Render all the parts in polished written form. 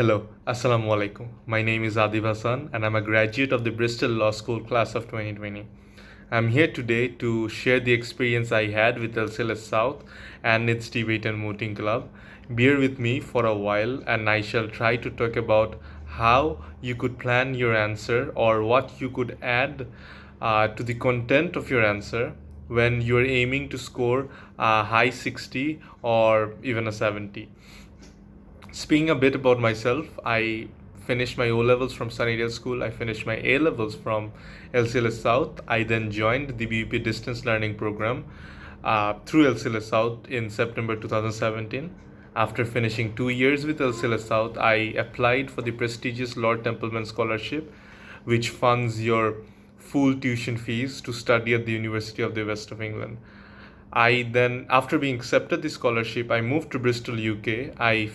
Hello, Assalamu alaikum. My name is Adib Hassan and I'm a graduate of the Bristol Law School class of 2020. I'm here today to share the experience I had with LCLS South and its debate and mooting club. Bear with me for a while and I shall try to talk about how you could plan your answer or what you could add to the content of your answer when you're aiming to score a high 60 or even a 70. Speaking a bit about myself, I finished my O levels from Sunnydale School. I finished my A levels from LCLS South. I then joined the BUP distance learning program through LCLS South in September 2017. After finishing 2 years with LCLS South, I applied for the prestigious Lord Templeman Scholarship, which funds your full tuition fees to study at the University of the West of England. I then, after being accepted the scholarship, I moved to Bristol, UK. I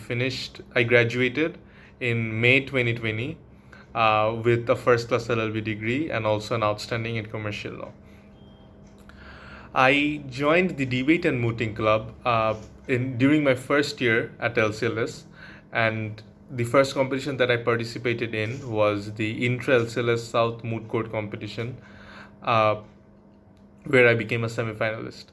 graduated in May 2020 with a first class LLB degree and also an outstanding in commercial law. I joined the debate and mooting club during my first year at LCLS, and the first competition that I participated in was the Intra LCLS South Moot Court competition, uh, where I became a semi-finalist.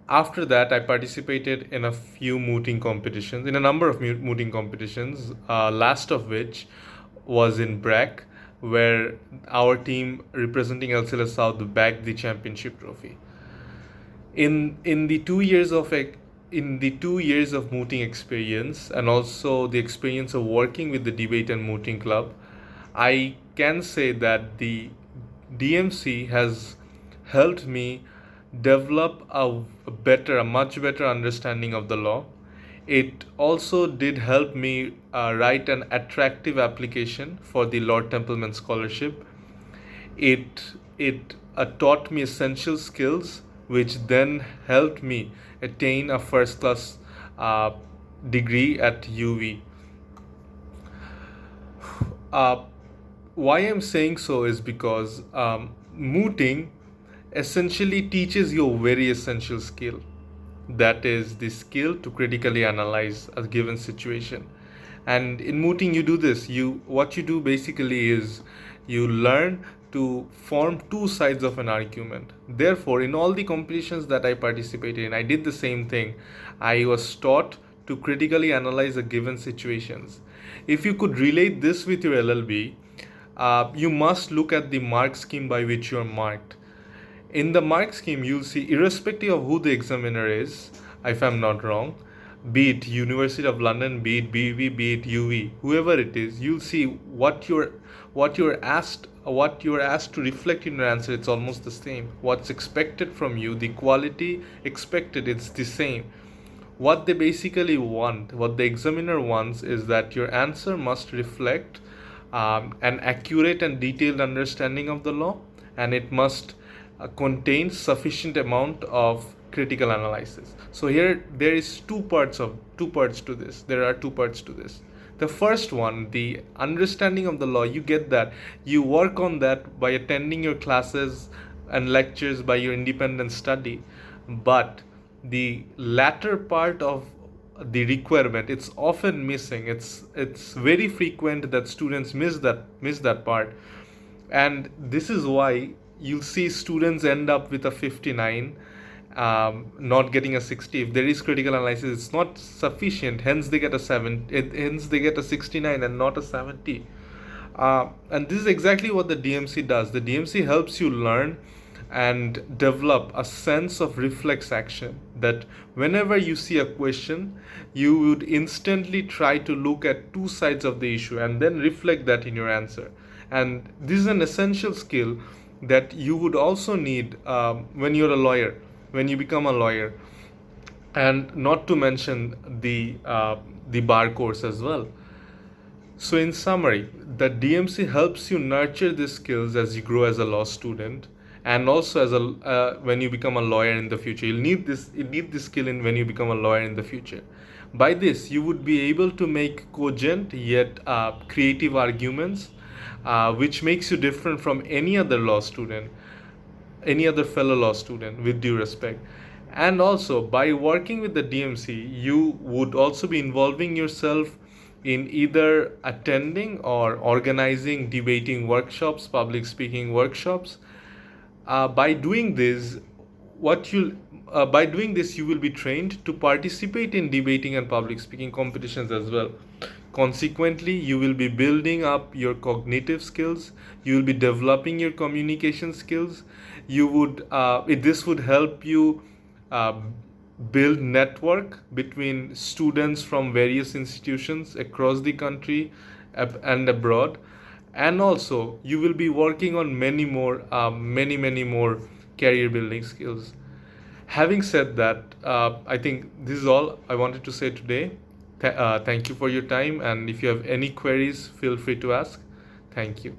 After that, I participated in a few mooting competitions, in a number of mooting competitions, last of which was in BRAC, where our team representing LCLS South bagged the championship trophy. In the 2 years of mooting experience and also the experience of working with the debate and mooting club, I can say that the DMC has helped me develop a much better understanding of the law. It also did help me write an attractive application for the Lord Templeman Scholarship. It taught me essential skills, which then helped me attain a first class uh, degree at UV. Uh, why I'm saying so is because mooting essentially teaches you a very essential skill, that is the skill to critically analyze a given situation. And in mooting you do this, what you do basically is you learn to form two sides of an argument. Therefore, in all the competitions that I participated in, I did the same thing. I was taught to critically analyze a given situations. If you could relate this with your LLB, you must look at the mark scheme by which you are marked. In the mark scheme, you'll see, irrespective of who the examiner is, if I'm not wrong, be it University of London, be it BV, be it UV, whoever it is, you'll see what you're asked to reflect in your answer. It's almost the same. What's expected from you, the quality expected, it's the same. What they basically want, what the examiner wants, is that your answer must reflect an accurate and detailed understanding of the law, and it must contains sufficient amount of critical analysis. So here there is two parts to this. There are two parts to this. The first one, the understanding of the law, you get that. You work on that by attending your classes and lectures, by your independent study. But the latter part of the requirement, it's often missing. It's very frequent that students miss that part, and this is why you'll see students end up with a 59, not getting a 60. If there is critical analysis, it's not sufficient, hence they get a 7, hence they get a 69 and not a 70. And this is exactly what the DMC does. The DMC helps you learn and develop a sense of reflex action, that whenever you see a question, you would instantly try to look at two sides of the issue and then reflect that in your answer. And this is an essential skill that you would also need when you're a lawyer, when you become a lawyer, and not to mention the bar course as well. So, in summary, the DMC helps you nurture these skills as you grow as a law student, and also as a when you become a lawyer in the future. You need this skill when you become a lawyer in the future. By this, you would be able to make cogent yet creative arguments, which makes you different from any other law student, any other fellow law student, with due respect. And also, by working with the DMC, you would also be involving yourself in either attending or organizing debating workshops, public speaking workshops. By doing this, what you'll by doing this, you will be trained to participate in debating and public speaking competitions as well. Consequently, you will be building up your cognitive skills. You will be developing your communication skills. This would help you uh, build network between students from various institutions across the country and abroad. And also you will be working on many more career building skills. Having said that, I think this is all I wanted to say today. Thank you for your time, and if you have any queries, feel free to ask. Thank you.